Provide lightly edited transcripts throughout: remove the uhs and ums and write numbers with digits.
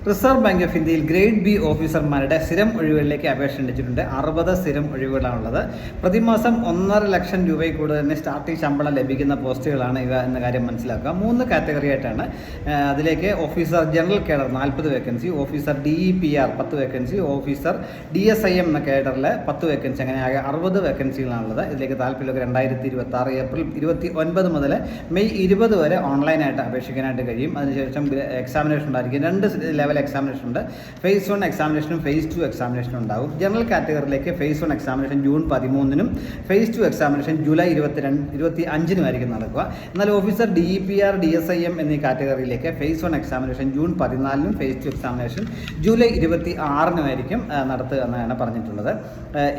Reserve bank of ഇന്ത്യയിൽ grade B ഓഫീസർമാരുടെ സ്ഥിരം ഒഴിവുകളിലേക്ക് അപേക്ഷ ക്ഷണിച്ചിട്ടുണ്ട്. 60 സ്ഥിരം ഒഴിവുകളാണുള്ളത്. പ്രതിമാസം 1.5 ലക്ഷം രൂപയിൽ കൂടുതൽ തന്നെ സ്റ്റാർട്ടിംഗ് ശമ്പളം ലഭിക്കുന്ന പോസ്റ്റുകളാണ് ഇവ എന്ന കാര്യം മനസ്സിലാക്കുക. 3 കാറ്റഗറി ആയിട്ടാണ്. അതിലേക്ക് officer general cadre 40 vacancy, officer DEPR 10 vacancy, officer DSIM എന്ന കേഡറിൽ 10 വേക്കൻസി, അങ്ങനെ ആകെ 60 വേക്കൻസികളാണുള്ളത്. ഇതിലേക്ക് താല്പര്യമൊക്കെ 2026 ഏപ്രിൽ 29 മുതൽ മെയ് 20 വരെ ഓൺലൈനായിട്ട് അപേക്ഷിക്കാനായിട്ട് കഴിയും. അതിനുശേഷം എക്സാമിനേഷൻ ഉണ്ടായിരിക്കും. 2 ലെവൽ എക്സാമിനേഷൻ ഉണ്ട്. ഫേസ് 1 എക്സാമിനേഷനും ഫേസ് 2 എക്സാമിനേഷനും ഉണ്ടാകും. ജനറൽ കാറ്റഗറിയിലേക്ക് ഫേസ് 1 എക്സാമിനേഷൻ ജൂൺ 13-നും ഫേസ് 2 എക്സാമിനേഷൻ ജൂലൈ 25-നും ആയിരിക്കും നടക്കുക. എന്നാൽ ഓഫീസർ DEPR DSIM എന്നീ കാറ്റഗറിയിലേക്ക് ഫേസ് 1 എക്സാമിനേഷൻ ജൂൺ 14-നും ഫേസ് 2 എക്സാമിനേഷൻ ജൂലൈ 26-നും ആയിരിക്കും നടത്തുക എന്നാണ് പറഞ്ഞിട്ടുള്ളത്.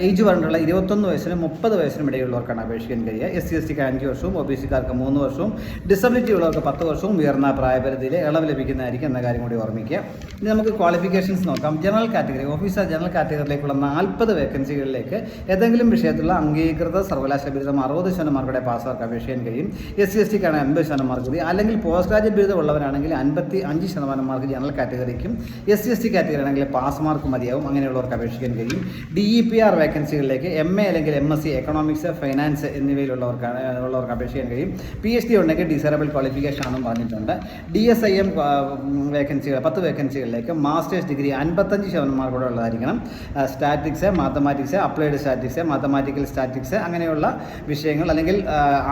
ഏജ് പറഞ്ഞിട്ടുള്ള 21 വയസ്സിനും 30 വയസ്സിനും ഇടയിലുള്ളവർക്കാണ് അപേക്ഷിക്കാൻ കഴിയുക. SC/STക്ക് 5 വർഷവും OBC-ക്കാർക്ക് 3 വർഷവും ഡിസബിലിറ്റി ഉള്ളവർക്ക് 10 വർഷവും ഉയർന്ന പ്രായപരിധിയിൽ ഇളവ് ലഭിക്കുന്നതായിരിക്കും എന്ന കാര്യം കൂടി ഓർമ്മിക്കുക. ഇനി നമുക്ക് ക്വാളിഫിക്കേഷൻസ് നോക്കാം. ജനറൽ കാറ്റഗറി ഓഫീസർ ജനറൽ കാറ്റഗറിയിലേക്കുള്ള 40 വേക്കൻസികളിലേക്ക് ഏതെങ്കിലും വിഷയത്തിലുള്ള അംഗീകൃത സർവകലാശാല ബിരുദം 60% മാർക്കോടെ പാസ്സാർക്ക് അപേക്ഷിക്കാൻ കഴിയും. SC/STക്കാണ് 80% മാർക്ക് കൂടി. അല്ലെങ്കിൽ പോസ്റ്റ് ഗ്രാജുവേറ്റ് ബിരുദം ഉള്ളവരാണെങ്കിൽ 55% മാർക്ക് ജനറൽ കാറ്റഗറിക്കും, SC/ST കാറ്റഗറി ആണെങ്കിൽ പാസ് മാർക്ക് മതിയാവും. അങ്ങനെയുള്ളവർക്ക് അപേക്ഷിക്കാൻ കഴിയും. DEPR വേക്കൻസികളിലേക്ക് MA അല്ലെങ്കിൽ MSc എക്കണോമിക്സ്, ഫൈനാൻസ് എന്നിവയിലുള്ളവർക്ക് അപേക്ഷിക്കാൻ കഴിയും. PhD ഉണ്ടെങ്കിൽ ഡിസൈറബിൾ ക്വാളിഫിക്കേഷൻ ആണെന്ന് പറഞ്ഞിട്ടുണ്ട്. DSIM വേക്കൻസികൾ 10 വേക്കൻസികളിലേക്ക് മാസ്റ്റേഴ്സ് ഡിഗ്രി 55% മാർക്കോടെ ഉള്ളതായിരിക്കണം. Statics, mathematics, applied statics, mathematical statics അങ്ങനെയുള്ള വിഷയങ്ങൾ, അല്ലെങ്കിൽ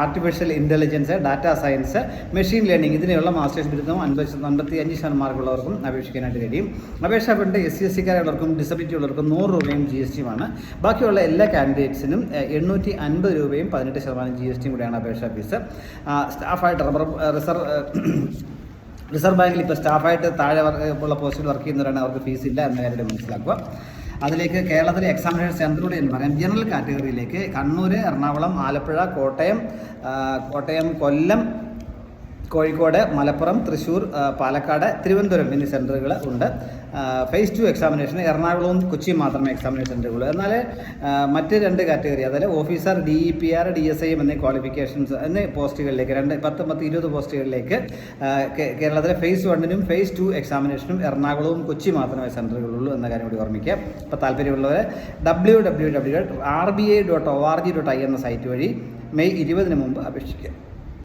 artificial intelligence, data science, machine learning ഇതിനെയുള്ള മാസ്റ്റേഴ്സ് ബിരുദം 55% മാർക്കുള്ളവർക്കും അപേക്ഷിക്കാനായിട്ട് കഴിയും. അപേക്ഷ ഫണ്ട് SC/STക്കാരുള്ളവർക്കും ഡിസബിലിറ്റി ഉള്ളവർക്കും 100 രൂപയും GST-മാണ്. ബാക്കിയുള്ള എല്ലാ കാൻഡിഡേറ്റ്സിനും 850 രൂപയും 18% GST കൂടിയാണ് അപേക്ഷാ ഫീസ്. സ്റ്റാഫായിട്ട് റിസർവ് ബാങ്കിൽ ഇപ്പോൾ സ്റ്റാഫായിട്ട് താഴെ ഉള്ള പോസ്റ്റിൽ വർക്ക് ചെയ്യുന്നവരാണ്, അവർക്ക് ഫീസ് ഇല്ല എന്ന കാര്യം മനസ്സിലാക്കുക. അതിലേക്ക് കേരളത്തിലെ എക്സാമിനേഷൻ സെൻറ്ററോട് എന്ന് പറയാം. ജനറൽ കാറ്റഗറിയിലേക്ക് കണ്ണൂർ, എറണാകുളം, ആലപ്പുഴ, കോട്ടയം, കൊല്ലം, കോഴിക്കോട്, മലപ്പുറം, തൃശ്ശൂർ, പാലക്കാട്, തിരുവനന്തപുരം എന്നീ സെൻറ്ററുകൾ ഉണ്ട്. ഫേസ് 2 എക്സാമിനേഷൻ എറണാകുളവും കൊച്ചിയും മാത്രമേ എക്സാമിനേഷൻ സെൻറ്ററുള്ളൂ. എന്നാൽ മറ്റ് 2 കാറ്റഗറി, അതായത് ഓഫീസർ DEPR DSIM എന്നീ ക്വാളിഫിക്കേഷൻസ് എന്നീ പോസ്റ്റുകളിലേക്ക് 10-20 പോസ്റ്റുകളിലേക്ക് കേരളത്തിലെ ഫേസ് 1-നും ഫേസ് 2 എക്സാമിനേഷനും എറണാകുളവും കൊച്ചി മാത്രമേ സെൻറ്ററുകളുള്ളൂ എന്ന കാര്യം കൂടി ഓർമ്മിക്കുക. അപ്പോൾ താല്പര്യമുള്ളവർ www.rbi.org.in എന്ന സൈറ്റ് വഴി മെയ് 20-ന് മുമ്പ് അപേക്ഷിക്കുക.